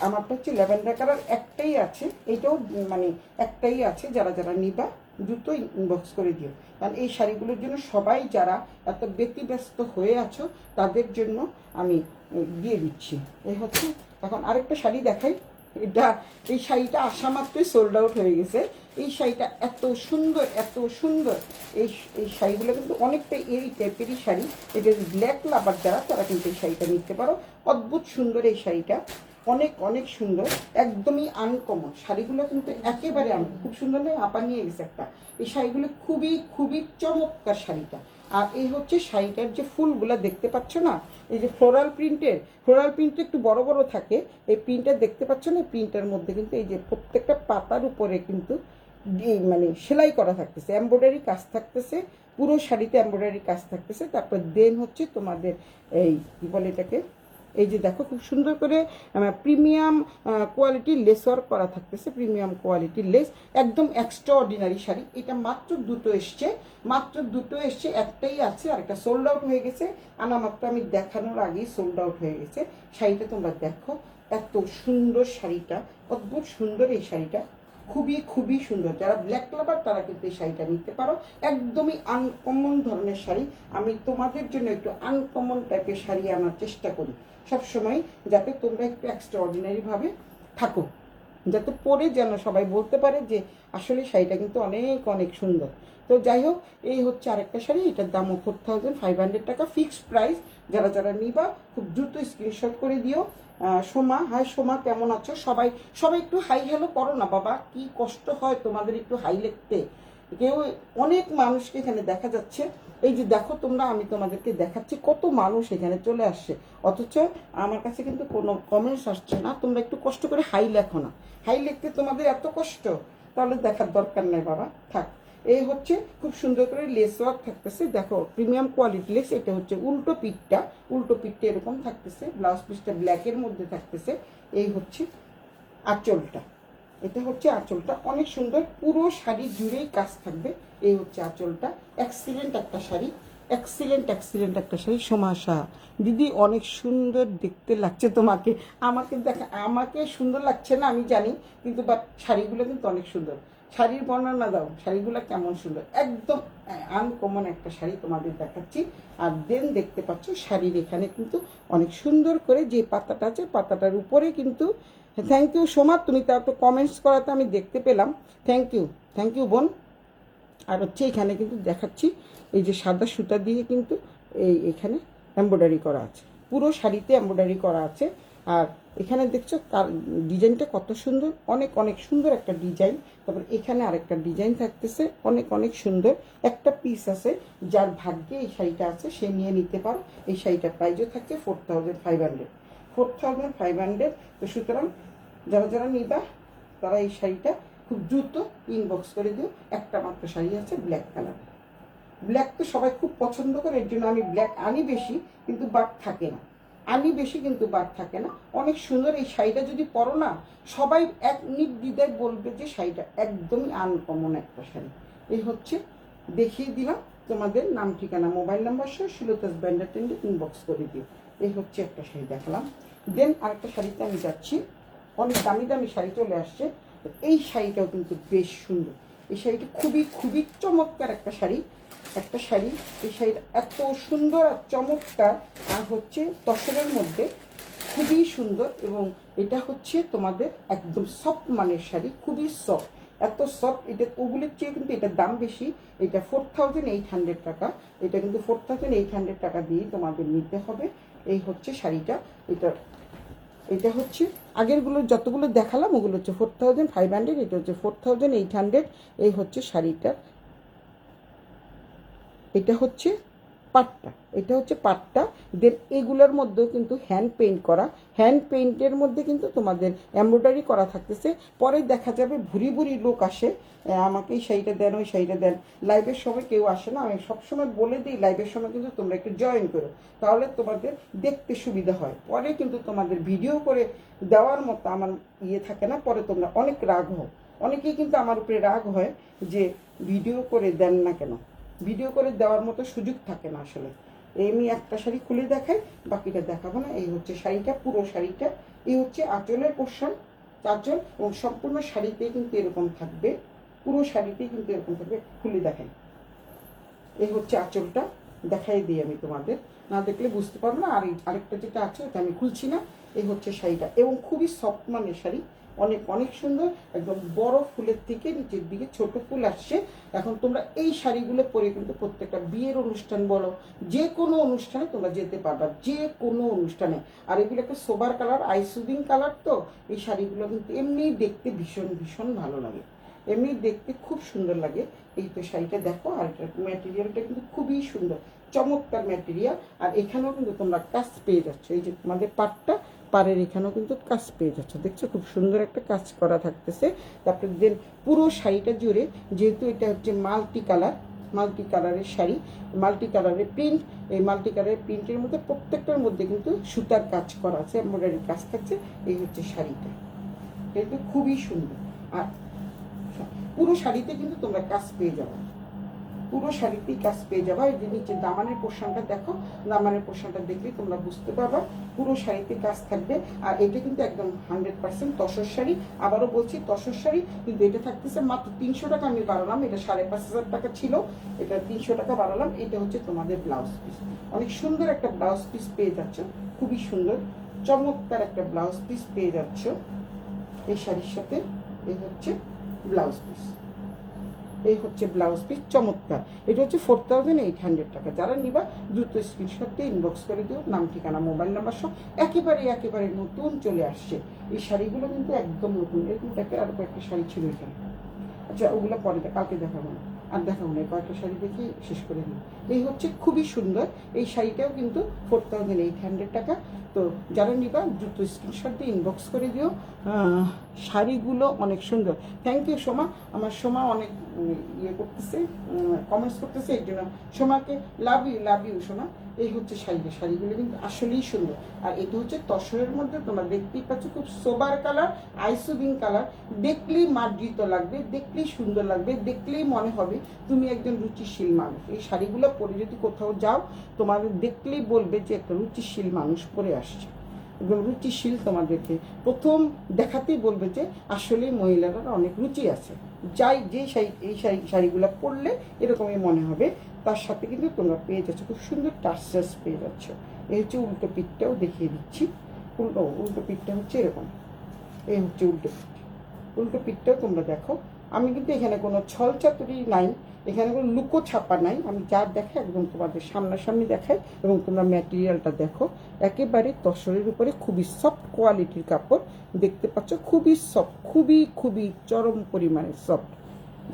আমারটা হচ্ছে ল্যাভেন্ডার কালার, একটাই আছে, এইটাও মানে একটাই আছে। যারা যারা নিবা দ্রুত ইনবক্স করে দিও, কারণ এই শাড়িগুলোর জন্য সবাই যারা এত ব্যতিব্যস্ত হয়ে আছো তাদের জন্য আমি দিয়ে দিচ্ছি। এই হচ্ছে। এখন আরেকটা শাড়ি দেখাই। এটা, এই শাড়িটা আসা মাত্রই সোল্ড আউট হয়ে গেছে। এই শাড়িটা এত সুন্দর, এত সুন্দর। এই এই শাড়িগুলো কিন্তু অনেকটা এই টাইপেরই শাড়ি। এটা ব্ল্যাক লাভার যারা, তারা কিন্তু এই শাড়িটা নিতে পারো। অদ্ভুত সুন্দর এই শাড়িটা, অনেক অনেক সুন্দর, একদমই আনকমন। শাড়িগুলো কিন্তু একেবারে খুব সুন্দর নয়, আপা নিয়ে গেছে একটা। এই শাড়িগুলো খুবই খুবই চমৎকার শাড়িটা। আর এই হচ্ছে শাড়িটার যে ফুলগুলো দেখতে পাচ্ছ না, এই যে ফ্লোরাল প্রিন্টটা একটু বড় বড় থাকে। এই প্রিন্টটা দেখতে পাচ্ছ না, প্রিন্টের মধ্যে কিন্তু এই যে প্রত্যেকটা পাতার উপরে কিন্তু মানে সেলাই করা থাকতেছে, এমব্রয়ডারি কাজ থাকতেছে, পুরো শাড়িতে এমব্রয়ডারি কাজ থাকতেছে। তারপর দেন হচ্ছে তোমাদের এই কী বলে এটাকে, এই যে দেখো খুব সুন্দর করে প্রিমিয়াম কোয়ালিটির লেস ওয়ার্ক করা থাকতেছে, প্রিমিয়াম কোয়ালিটির লেস, একদম এক্সট্রা অর্ডিনারি শাড়ি। এটা মাত্র দুটো এসছে, মাত্র দুটো এসছে, একটাই আছে, আর একটা সোল্ড আউট হয়ে গেছে। আনা মাত্র আমি দেখানোর আগেই সোল্ড আউট হয়ে গেছে। শাড়িটা তোমরা দেখো, এত সুন্দর শাড়িটা, অদ্ভুত সুন্দর এই শাড়িটা, খুবই খুবই সুন্দর। যারা ব্ল্যাক লাভার তারা কিন্তু এই শাড়িটা নিতে পারো। একদমই আনকমন ধরনের শাড়ি। আমি তোমাদের জন্য একটু আনকমন টাইপের শাড়ি আনার চেষ্টা করি সবসময়, যাতে তোমরা একটু এক্সট্রা অর্ডিনারিভাবে থাকো, যাতে পরে যেন সবাই বলতে পারে যে আসলে শাড়িটা কিন্তু অনেক অনেক সুন্দর। তো যাই হোক, এই হচ্ছে আরেকটা শাড়ি। এটার দামও 4500 টাকা, ফিক্সড প্রাইস। যারা যারা নিবা খুব দ্রুত স্ক্রিনশট করে দিও। সোমা, হাই সোমা, কেমন আছো? সবাই সবাই একটু হাই হ্যালো করো না বাবা, কি কষ্ট হয় তোমাদের একটু হাই লিখতে। কেউ, অনেক মানুষকে এখানে দেখা যাচ্ছে। এই যে দেখো তোমরা, আমি তোমাদেরকে দেখাচ্ছি কত মানুষ এখানে চলে আসছে, অথচ আমার কাছে কিন্তু কোনো কমেন্টস আসছে না। তোমরা একটু কষ্ট করে হাই লেখো না, হাই লিখতে তোমাদের এত কষ্ট, তাহলে দেখার দরকার নেই বাবা, থাক। এই হচ্ছে খুব সুন্দর করে লেস ওয়ার্ক থাকতেছে, দেখো প্রিমিয়াম কোয়ালিটি লেস। এটা হচ্ছে উল্টো পিঠটা এরকম থাকতেছে, ব্লাউজ পিসটা ব্ল্যাকের মধ্যে থাকতেছে। এই হচ্ছে আঁচলটা, এটা হচ্ছে আঁচলটা, অনেক সুন্দর, পুরো শাড়ি জুড়েই কাজ থাকবে। এই হচ্ছে আঁচলটা, এক্সিলেন্ট একটা শাড়ি, এক্সিলেন্ট একটা শাড়ি। সোমাশা দিদি অনেক সুন্দর দেখতে লাগছে তোমাকে। আমাকে দেখা, আমাকে সুন্দর লাগছে না আমি জানি, কিন্তু বাট শাড়িগুলো কিন্তু অনেক সুন্দর। শাড়ির বর্ণনা দাও, শাড়িগুলো কেমন সুন্দর, একদম আনকমন একটা শাড়ি তোমাদের দেখাচ্ছি। আর দেন দেখতে পাচ্ছ শাড়ির এখানে কিন্তু অনেক সুন্দর করে যে পাতাটা আছে, পাতাটার উপরে কিন্তু, থ্যাংক ইউ সোমা, তুমি তা একটু কমেন্টস করাতে আমি দেখতে পেলাম, থ্যাংক ইউ বোন। আর হচ্ছে এখানে কিন্তু দেখাচ্ছি এই যে সাদা সুতা দিয়ে কিন্তু এখানে এমব্রয়ডারি করা আছে, পুরো শাড়িতে এমব্রয়ডারি করা আছে। আর এখানে দেখছো ডিজাইনটা কত সুন্দর, অনেক সুন্দর একটা ডিজাইন। তারপর এখানে আরেকটা ডিজাইন থাকতেছে, অনেক সুন্দর একটা পিস আছে। যার ভাগ্যে এই শাড়িটা আছে সে নিয়ে নিতে পারো। এই শাড়িটার প্রাইসও থাকছে 4500। তো সুতরাং যারা নিবা তারা এই শাড়িটা খুব দ্রুত ইনবক্স করে দিও। একটা মাত্র শাড়ি আছে ব্ল্যাক কালার, ব্ল্যাক তো সবাই খুব পছন্দ করে, এর জন্য আমি ব্ল্যাক আনি বেশি, কিন্তু বাদ থাকে না, অনেক সুন্দর। এই শাড়িটা যদি পরো না, সবাই এক নির্দ্বিধায় বলবে যে শাড়িটা একদমই আনকমন একটা শাড়ি। এই হচ্ছে, দেখিয়ে দিলাম তোমাদের, নাম ঠিকানা মোবাইল নাম্বার সহ শ্লীলতাস ব্যান্ডার টেন্ডে ইনবক্স করে দিও। এই হচ্ছে একটা শাড়ি দেখালাম। দেন আরেকটা শাড়িতে আমি যাচ্ছি, অনেক দামি শাড়ি চলে আসছে। এই শাড়িটাও কিন্তু বেশ সুন্দর, এই শাড়িটা খুবই চমৎকার একটা শাড়ি। এই শাড়িটা এত সুন্দর আর চমৎকার, আর হচ্ছে তসরের মধ্যে খুবই সুন্দর। এবং এটা হচ্ছে তোমাদের একদম সফট মানের শাড়ি, খুবই সফট, এত সফট, এটা ওগুলোর চেয়ে কিন্তু এটার দাম বেশি। এটা 4800 টাকা, এটা কিন্তু 4800 টাকা দিয়ে তোমাদের নিতে হবে। এই হচ্ছে শাড়িটা, এটা হচ্ছে আগেরগুলো যতগুলো দেখালাম ওগুলো হচ্ছে 4500, এটা হচ্ছে 4800। এই হচ্ছে শাড়িটার, এটা হচ্ছে পাটটা। দেন এগুলোর মধ্যেও কিন্তু হ্যান্ড পেইন্টের মধ্যে কিন্তু তোমাদের এমব্রয়ডারি করা থাকতেছে। পরে দেখা যাবে ভুরি লোক আসে, আমাকে এই শাড়িটা দেন, ওই শাড়িটা দেন। লাইভের সময় কেউ আসে না, আমি সবসময় বলে দিই লাইভের সময় কিন্তু তোমরা একটু জয়েন করো, তাহলে তোমাদের দেখতে সুবিধা হয়। পরে কিন্তু তোমাদের ভিডিও করে দেওয়ার মতো আমার থাকে না, পরে তোমরা অনেক রাগ হও। অনেকেই কিন্তু আমার উপরে রাগ হয় যে ভিডিও করে দেন না কেন, ভিডিও করে দেওয়ার মতো সুযোগ থাকে না আসলে। আমি একটা শাড়ি খুলে দেখাই, বাকিটা দেখাবো না। এই হচ্ছে শাড়িটা, পুরো শাড়িটা। এই হচ্ছে আঁচলের পোর্শন, আঁচল, এবং সম্পূর্ণ শাড়িতেই কিন্তু এরকম থাকবে, পুরো শাড়িতেই কিন্তু এরকম থাকবে। খুলে দেখাই, এই হচ্ছে আঁচলটা, দেখাই দিই আমি তোমাদের, না দেখলে বুঝতে পারবো না। আর আরেকটা যেটা আছে ওটা আমি খুলছি না। এই হচ্ছে শাড়িটা, এবং খুবই সফট মানের শাড়ি, অনেক সুন্দর, একদম বড় ফুলের থেকে নিচের দিকে ছোট ফুল আসছে। এখন তোমরা এই শাড়িগুলো পরে কিন্তু প্রত্যেকটা বিয়ের অনুষ্ঠান বলো, যে কোনো অনুষ্ঠানে তোমরা যেতে পারবা, যে কোনো অনুষ্ঠানে। আর এগুলো একটা সোবার কালার, আইসুদিং কালার, তো এই শাড়িগুলো কিন্তু এমনি দেখতে ভীষণ ভালো লাগে, এমনি দেখতে খুব সুন্দর লাগে। এই তো শাড়িটা দেখো, আর ম্যাটেরিয়ালটা কিন্তু খুবই সুন্দর, চমৎকার ম্যাটেরিয়াল। আর এখানেও কিন্তু তোমরা কাজ পেয়ে যাচ্ছ, এই যে তোমাদের পাড়ের এখানেও কিন্তু কাজ পেয়ে যাচ্ছ, দেখছো খুব সুন্দর একটা কাজ করা থাকতেছে। তারপরে দেন পুরো শাড়িটা জুড়ে, যেহেতু এটা হচ্ছে মাল্টি কালারের শাড়ি, মাল্টি কালারের প্রিন্ট, এই মাল্টি কালারের প্রিন্টের মধ্যে প্রত্যেকটার মধ্যে কিন্তু সুতার কাজ করা আছে, এমব্রয়ডারি কাজ থাকছে। এই হচ্ছে শাড়িটা, এটা খুবই সুন্দর। আর পুরো শাড়িতে কিন্তু তোমরা কাজ পেয়ে যাবে, পুরো শাড়িতেই কাজ পেয়ে যাবা। এই যে নিচে দামানের পোর্শনটা দেখো, দামানের পোর্শনটা দেখলে তোমরা বুঝতে পারবা পুরো শাড়িতে কাজ থাকবে। আর এটা কিন্তু একদম 100% তসর শাড়ি। আবারও বলছি তসর শাড়ি, কিন্তু এটা থাকতেছে মাত্র 300 টাকা আমি বাড়ালাম, এটা 5500 টাকা ছিল, এটা 300 টাকা বাড়ালাম। এটা হচ্ছে তোমাদের ব্লাউজ পিস, অনেক সুন্দর একটা ব্লাউজ পিস পেয়ে যাচ্ছ, খুবই সুন্দর চমৎকার একটা ব্লাউজ পিস পেয়ে যাচ্ছ এই শাড়ির সাথে। এই হচ্ছে ব্লাউজ পিস, এই হচ্ছে ব্লাউজ পিস, চমৎকার। এটা হচ্ছে 4800 টাকা। যারা নিবা দ্রুত স্ক্রিনশট দিয়ে ইনবক্স করে দিও, নাম ঠিকানা মোবাইল নাম্বার সব। একেবারে নতুন চলে আসছে এই শাড়িগুলো, কিন্তু একদম নতুন। এরকম টাইপের আরো কয়েকটা শাড়ি ছিল এখানে, আচ্ছা ওগুলো পরে কালকে দেখাবো না, আর দেখাবো না, কয়েকটা শাড়ি দেখে শেষ করে দিই। এই হচ্ছে খুবই সুন্দর, এই শাড়িটাও কিন্তু 4800 টাকা। তো যারা নিবা দ্রুত স্ক্রিনশট দিয়ে ইনবক্স করে দিও। শাড়িগুলো অনেক সুন্দর। থ্যাংক ইউ সোমা, আমার সোমা অনেক ইয়ে করতেছে, কমেন্টস করতেছে, এই জন্য সোমাকে লাভ ইউ সোমা। এই হচ্ছে শাড়িগুলো কিন্তু আসলেই সুন্দর। আর এটা হচ্ছে তসরের মধ্যে, তোমরা দেখতেই পাচ্ছ খুব সোবার কালার, আইসুবিং কালার। দেখলেই মার্জিত লাগবে, দেখলেই সুন্দর লাগবে, দেখলেই মনে হবে তুমি একজন রুচিশীল মানুষ। এই শাড়িগুলো পরে যদি কোথাও যাও, তোমাদের দেখলেই বলবে যে একটা রুচিশীল মানুষ পরে আসছে, এবং রুচিশীল। তোমাদেরকে প্রথম দেখাতেই বলবে যে আসলে মহিলারা অনেক রুচি আছে। এই শাড়িগুলো পরলে এরকমই মনে হবে। তার সাথে কিন্তু তোমরা পেয়ে যাচ্ছ খুব সুন্দর টার্সেস পেয়ে যাচ্ছ। এই হচ্ছে উল্টো পিঠটাও দেখিয়ে দিচ্ছি। উল্টো পিঠটা হচ্ছে এরকম, এই হচ্ছে উল্টো পিঠটাও তোমরা দেখো। আমি কিন্তু এখানে কোনো ছল চাতুরি নাই, এখানে কোনো লুকো ছাপা নাই। আমি যা দেখাই একদম তোমাদের সামনাসামনি দেখাই, এবং তোমরা ম্যাটেরিয়ালটা দেখো। একেবারে তসরের উপরে খুবই সফট কোয়ালিটির কাপড় দেখতে পাচ্ছ, খুবই সফট, খুবই চরম পরিমাণে সফট।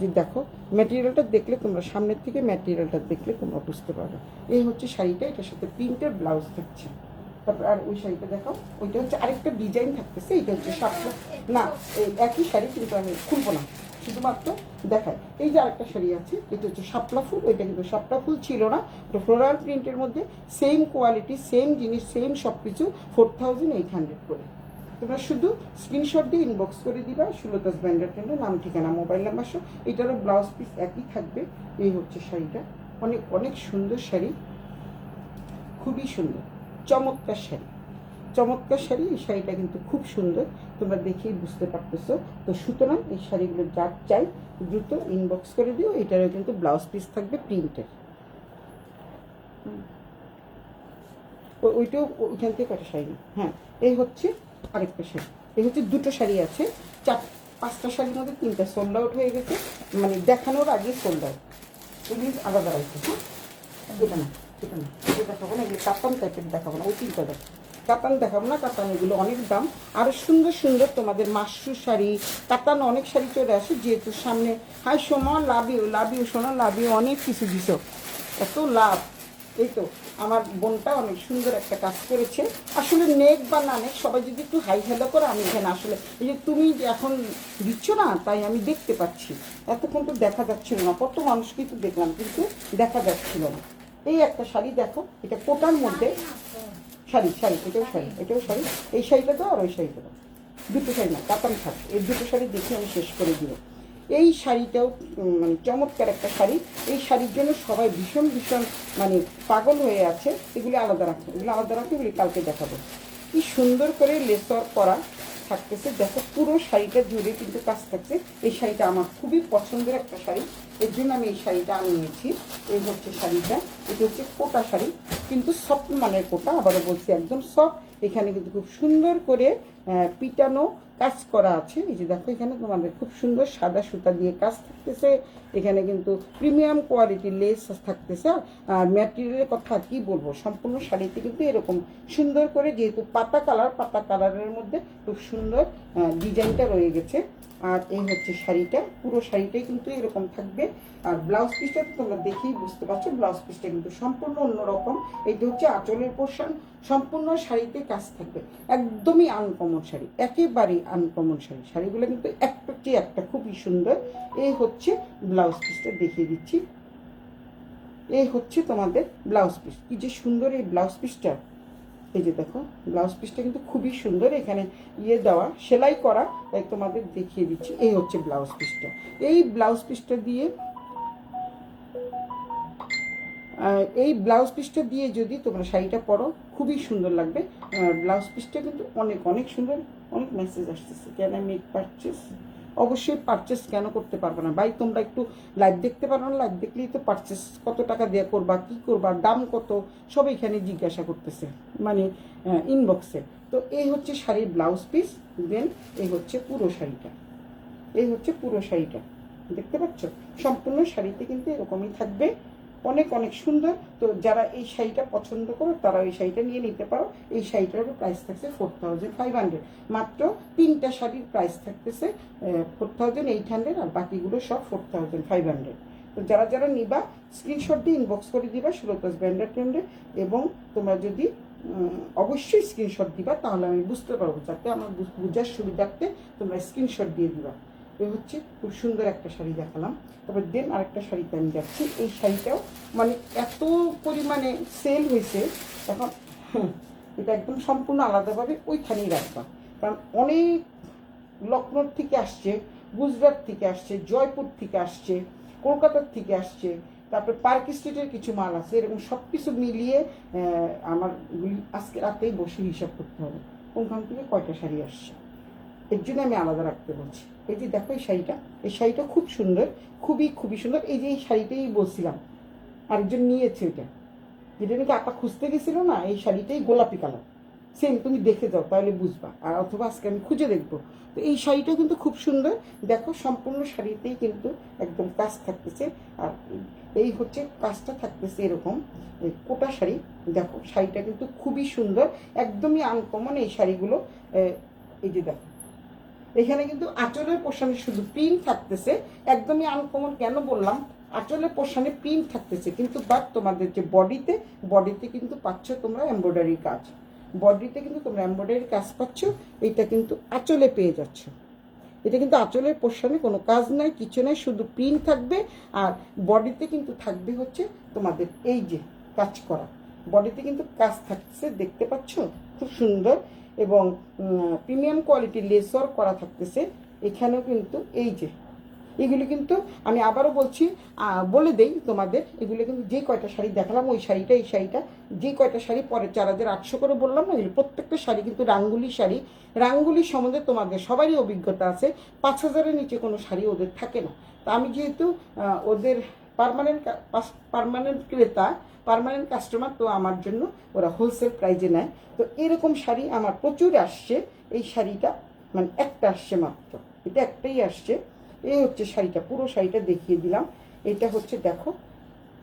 যে দেখো ম্যাটেরিয়ালটা দেখলে তোমরা, সামনের থেকে ম্যাটেরিয়ালটা দেখলে তোমরা বুঝতে পারবে। এই হচ্ছে শাড়িটা, এটার সাথে প্রিন্টের ব্লাউজ থাকছে। তারপর আর ওই শাড়িটা দেখো, ওইটা হচ্ছে আরেকটা ডিজাইন থাকতেছে। এটা হচ্ছে শাপলা, না এই একই শাড়ি, কিন্তু আমি খুলবো না, শুধুমাত্র দেখায়। এই যে আরেকটা শাড়ি আছে, এটা হচ্ছে শাপলা ফুল। ওইটা কিন্তু শাপলা ফুল ছিল না, এটা ফ্লোরাল প্রিন্টের মধ্যে, সেম কোয়ালিটি, সেম জিনিস, সেম সব কিছু, 4800 করে। তোমরা শুধু স্ক্রিনশট দিয়ে ইনবক্স করে দিবা, সুলতাস ব্যান্ডার টেন্ডার, নাম ঠিকানা মোবাইল নাম্বার সহ। এটারও ব্লাউজ পিস একই থাকবে। এই হচ্ছে শাড়িটা, অনেক সুন্দর শাড়ি, খুবই সুন্দর, চমৎকার শাড়ি। এই শাড়িটা কিন্তু খুব সুন্দর, তোমরা দেখেই বুঝতে পারতেছো। তো সুতরাং এই শাড়িগুলো যার চাই দ্রুত ইনবক্স করে দিও। এটারও কিন্তু ব্লাউজ পিস থাকবে প্রিন্টের। ওইটাও ওইখান থেকে কটা শাড়ি, হ্যাঁ এই হচ্ছে আরেকটা শাড়ি। এই হচ্ছে দুটো শাড়ি আছে, 5টা শাড়ির মধ্যে 3টা সোল্ড আউট হয়ে গেছে, মানে দেখানোর আগে সোল্ড আউট। এগুলি আলাদা রাখছে, হ্যাঁ এটা না, এটা দেখাবো না, এগুলো কাতান টাইপের দেখাবো না, ওই 3টা দেখো। কাতান দেখাবো না, কাতান এগুলো অনেক দাম। আরও সুন্দর তোমাদের মাশরু শাড়ি, কাতান অনেক শাড়ি চলে আসে, যেহেতু সামনে। হাই সোমা, লাভ ইউ সোনা, লাভ ইউ, অনেক কিছু দিছ, এত লাভ। এই তো আমার বোনটা অনেক সুন্দর একটা কাজ করেছে। আসলে নেক বা না নেক, সবাই যদি একটু হাই হ্যালো করে, আমি এখানে আসলে এই যে তুমি এখন দিচ্ছ না, তাই আমি দেখতে পাচ্ছি। এতক্ষণ তো দেখা যাচ্ছিল না, কত মানুষ কিন্তু দেখলাম, কিন্তু দেখা যাচ্ছিল না। এই একটা শাড়ি দেখো, এটা কোটার মধ্যে শাড়ি, এটাও শাড়ি। এই শাড়িটা দাও, আর ওই শাড়িটা দাও, দুটো শাড়ি না, কাতান থাক। এই দুটো শাড়ি দেখে আমি শেষ করে দিব। এই শাড়িটাও মানে চমৎকার একটা শাড়ি। এই শাড়ির জন্য সবাই ভীষণ মানে পাগল হয়ে আছে। এগুলি আলাদা রাখো, এগুলি কালকে দেখাবো। কি সুন্দর করে লেসওয়ার্ক করা থাকতেছে, দেখো পুরো শাড়িটা জুড়ে কিন্তু কাজ থাকছে। এই শাড়িটা আমার খুবই পছন্দের একটা শাড়ি, এর জন্য আমি এই শাড়িটা নিয়েছি। এই হচ্ছে শাড়িটা, এটা হচ্ছে কোটা শাড়ি, কিন্তু সফট মানের কোটা, আবারও বলছি একদম সফট। এখানে কিন্তু খুব সুন্দর করে পিটানো কাজ করা আছে। এই যে দেখো, এখানে তোমাদের খুব সুন্দর সাদা সুতা দিয়ে কাজ থাকতেছে। এখানে কিন্তু প্রিমিয়াম কোয়ালিটির লেস থাকতেছে। আর ম্যাটেরিয়ালের কথা কি বলবো, সম্পূর্ণ শাড়িতে কিন্তু এরকম সুন্দর করে, যেহেতু পাতা কালারের মধ্যে খুব সুন্দর ডিজাইনটা রয়ে গেছে। আর এই হচ্ছে শাড়িটা, পুরো শাড়িটাই কিন্তু এরকম থাকবে। আর ব্লাউজ পিসটা তো তোমরা দেখেই বুঝতে পারছো, ব্লাউজ পিসটা কিন্তু সম্পূর্ণ অন্যরকম। এইটা হচ্ছে আঁচলের পোর্শন, সম্পূর্ণ শাড়িতে কাজ থাকবে। একদমই আনকমন শাড়ি, একেবারেই আনকমন শাড়ি। শাড়িগুলো কিন্তু একটা চেয়ে একটা খুবই সুন্দর। এই হচ্ছে ব্লাউজ পিসটা, দেখিয়ে দিচ্ছি। এই হচ্ছে তোমাদের ব্লাউজ পিস, কি যে সুন্দর এই ব্লাউজ পিসটা। এই যে দেখো, ব্লাউজ পিসটা কিন্তু খুবই সুন্দর, এখানে দেওয়া, সেলাই করা, তাই তোমাদের দেখিয়ে দিচ্ছি। এই হচ্ছে ব্লাউজ পিসটা। এই ব্লাউজ পিসটা দিয়ে যদি তোমরা শাড়িটা পরো, খুবই সুন্দর লাগবে। ব্লাউজ পিসটা কিন্তু অনেক সুন্দর। অনেক মেসেজ আসতেছে, ক্যান আই মেক পারচেস? অবশ্যই পারচেস কেন করতে পারবো না ভাই, তোমরা একটু লাইভ দেখতে পারো না? লাইভ দেখলেই তো পারচেস কত টাকা দিয়ে করবা, কি করবা, দাম কত, সব এখানে জিজ্ঞাসা করতেছে, মানে ইনবক্সে। তো এই হচ্ছে শাড়ির ব্লাউজ পিস, দেন এই হচ্ছে পুরো শাড়িটা। দেখতে পাচ্ছ, সম্পূর্ণ শাড়িতে কিন্তু এরকমই থাকবে, অনেক সুন্দর। তো যারা এই শাড়িটা পছন্দ করো, তারা এই শাড়িটা নিয়ে নিতে পারো। এই শাড়িটার প্রাইস থাকছে 4500। মাত্র 3টা শাড়ির প্রাইস থাকতেছে 4800, আর বাকিগুলো সব 4500। তো যারা নিবা, স্ক্রিনশট দিয়ে ইনবক্স করে দিবা সুলতাস ব্যান্ডার ট্রেন্ডে। এবং তোমরা যদি অবশ্যই স্ক্রিনশট দিবা, তাহলে আমি বুঝতে পারবো, যাতে আমার বোঝার সুবিধার্থে তোমরা স্ক্রিনশট দিয়ে দিবা। এ হচ্ছে খুব সুন্দর একটা শাড়ি দেখালাম। তারপর দেন আরেকটা শাড়িতে আমি যাচ্ছি। এই শাড়িটাও মানে এত পরিমাণে সেল হয়েছে এখন এটা একদম সম্পূর্ণ আলাদাভাবে ওইখানেই রাখবা, কারণ অনেক লখনৌ থেকে আসছে, গুজরাট থেকে আসছে, জয়পুর থেকে আসছে, কলকাতার থেকে আসছে, তারপরে পার্ক স্ট্রিটের কিছু মাল আছে। এরকম সব কিছু মিলিয়ে আমার আজকে রাতেই বসে হিসাব করতে হবে কোনখান থেকে কয়টা শাড়ি আসছে। এর জন্য আমি আলাদা রাখতে বলছি। এই যে দেখো এই শাড়িটা, এই শাড়িটা খুব সুন্দর, খুবই খুবই সুন্দর। এই যে এই শাড়িটাই বলছিলাম, আরেকজন নিয়েছে এটা, যেটা নাকি আপা খুঁজতে গেছিল না, এই শাড়িটাই গোলাপি কালার সেম। তুমি দেখে যাও তাহলে বুঝবা, আর অথবা আজকে আমি খুঁজে দেখবো। তো এই শাড়িটা কিন্তু খুব সুন্দর। দেখো সম্পূর্ণ শাড়িতেই কিন্তু একদম কাজ থাকতেছে, আর এই হচ্ছে কাজটা থাকতেছে এরকম এই কোটা শাড়ি। দেখো শাড়িটা কিন্তু খুবই সুন্দর, একদমই আনকমন এই শাড়িগুলো। এই যে দেখো এখানে কিন্তু আঁচলের পোর্শনে শুধু প্রিন্ট থাকতেছে, একদমই আনকমন। কেন বললাম আঁচলের পোর্শনে প্রিন্ট থাকতেছে, কিন্তু বাট তোমাদের যে বডিতে কিন্তু পাচ্ছ তোমরা এমব্রয়ডারি কাজ, বডিতে কিন্তু তোমরা এমব্রয়ডারি কাজ পাচ্ছ। এইটা কিন্তু আঁচলে পেয়ে যাচ্ছ। এটা কিন্তু আঁচলের পোর্শনে কোনো কাজ নাই, কিছু নাই, শুধু প্রিন্ট থাকবে। আর বডিতে কিন্তু থাকবে হচ্ছে তোমাদের এই যে কাজ করা, বডিতে কিন্তু কাজ থাকছে, দেখতে পাচ্ছ খুব সুন্দর। এবং প্রিমিয়াম কোয়ালিটির লেস ওয়ার্ক করা থাকতেছে এখানেও কিন্তু। এই যে এগুলি কিন্তু আমি আবারও বলছি, বলে দেই তোমাদের, এগুলো কিন্তু যে কয়টা শাড়ি দেখালাম ওই শাড়িটা, এই শাড়িটা, যে কয়টা শাড়ি পরে 4800 করে বললাম না, প্রত্যেকটা শাড়ি কিন্তু রাঙ্গুলি শাড়ি। রাঙ্গুলি সম্বন্ধে তোমাদের সবারই অভিজ্ঞতা আছে, 5000-এর নিচে কোনো শাড়ি ওদের থাকে না। তা আমি যেহেতু ওদের পার্মানেন্ট ক্রেতা, পার্মানেন্ট কাস্টমার, তো আমার জন্য ওরা হোলসেল প্রাইজে নেয়। তো এরকম শাড়ি আমার প্রচুর আসছে। এই শাড়িটা মানে একটা আসছে মাত্র, এটা একটাই আসছে। এই হচ্ছে শাড়িটা, পুরো শাড়িটা দেখিয়ে দিলাম। এটা হচ্ছে দেখো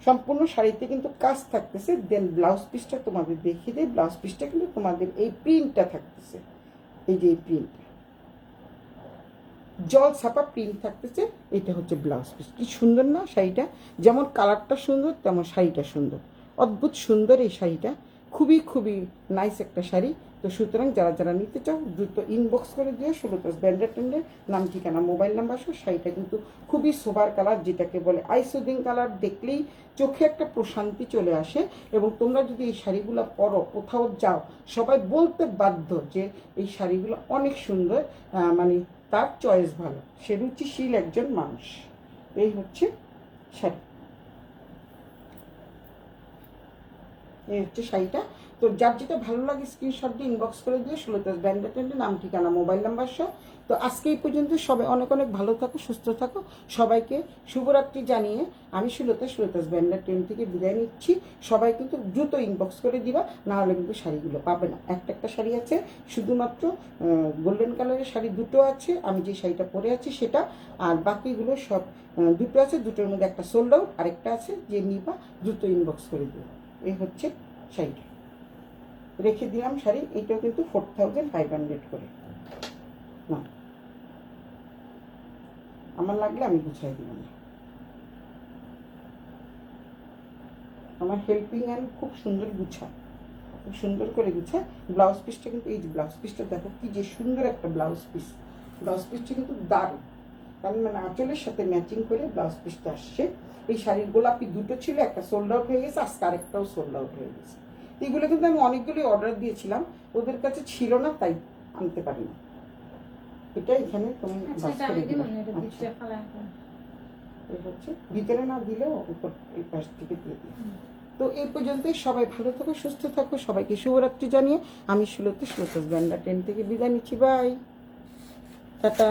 সম্পূর্ণ শাড়িতে কিন্তু কাজ থাকতেছে। দেন ব্লাউজ পিসটা তোমাদের দেখিয়ে দেয়। ব্লাউজ পিসটা কিন্তু তোমাদের এই প্রিন্টটা থাকতেছে, এই যে এই প্রিন্টটা জল ছাপা প্রিন্ট থাকতেছে। এটা হচ্ছে ব্লাউজ পিস। কি সুন্দর না শাড়িটা, যেমন কালারটা সুন্দর তেমন শাড়িটা সুন্দর, অদ্ভুত সুন্দর এই শাড়িটা, খুবই খুবই নাইস একটা শাড়ি। তো সুতরাং যারা যারা নিতে চাও দ্রুত ইনবক্স করে দিও। সুলতাস ব্র্যান্ডের টেন্ডের নাম, ঠিকানা, মোবাইল নাম্বার সহ। শাড়িটা কিন্তু খুবই সোবার কালার, যেটাকে বলে আইসুদিং কালার। দেখলেই চোখে একটা প্রশান্তি চলে আসে। এবং তোমরা যদি এই শাড়িগুলো পরো, কোথাও যাও, সবাই বলতে বাধ্য যে এই শাড়িগুলো অনেক সুন্দর, মানে তার চয়েস ভালো, সে রুচিশীল একজন মানুষ। এই হচ্ছে শাড়ি, এই হচ্ছে শাড়িটা। তো যার যেটা ভালো লাগে স্ক্রিনশট দিয়ে ইনবক্স করে দিয়ে সুলতাস ব্র্যান্ডের টেন্ডের নাম, ঠিকানা, মোবাইল নাম্বার সহ। তো আজকে এই পর্যন্ত। সবাই অনেক অনেক ভালো থাকো, সুস্থ থাকো। সবাইকে শুভরাত্রি জানিয়ে আমি সুলতাস ব্র্যান্ডের টেন্ড থেকে বিদায় নিচ্ছি। সবাই কিন্তু দ্রুত ইনবক্স করে দিবা, না হলে কিন্তু শাড়িগুলো পাবে না। একটা শাড়ি আছে শুধুমাত্র গোল্ডেন কালারের শাড়ি, দুটো আছে, আমি যে শাড়িটা পরে আছি সেটা। আর বাকিগুলো সব দুটো আছে, দুটোর মধ্যে একটা সোল্ড আউট, আরেকটা আছে, যে নিবা দ্রুত ইনবক্স করে দিও। এই হচ্ছে শাড়িটা, রেখে দিলাম শাড়ি। এইটাও কিন্তু 4500 করে না, আমার লাগলে আমি গুছাই দিলাম। আমার হেল্পিং হ্যান্ড খুব সুন্দর গুছা, খুব সুন্দর করে গুছা। ব্লাউজ পিসটা কিন্তু এই যে ব্লাউজ পিসটা দেখো কি যে সুন্দর একটা ব্লাউজ পিস। ব্লাউজ পিসটা কিন্তু দারুণ, কারণ মানে আঁচলের সাথে ম্যাচিং করে ব্লাউজ পিসটা আসছে। এই শাড়ির গোলাপি দুটো ছিল, একটা সোল্ড আউট হয়ে গেছে, আজকে আরেকটাও সোল্ড আউট হয়ে গেছে। এগুলো কিন্তু আমি অনেকগুলোই অর্ডার দিয়েছিলাম, ওদের কাছে ছিল না তাই আনতে পারি না। এটা এখানে তুমি হচ্ছে ভিতরে না দিলেও উপর এই পাশ থেকে দিয়ে দিই। তো এই পর্যন্তই। সবাই ভালো থাকো, সুস্থ থাকো। সবাইকে শুভরাত্রি জানিয়ে আমি সুলতাস ব্র্যান্ডের টেন্ড থেকে বিদায় নিচ্ছি। Bye, tata.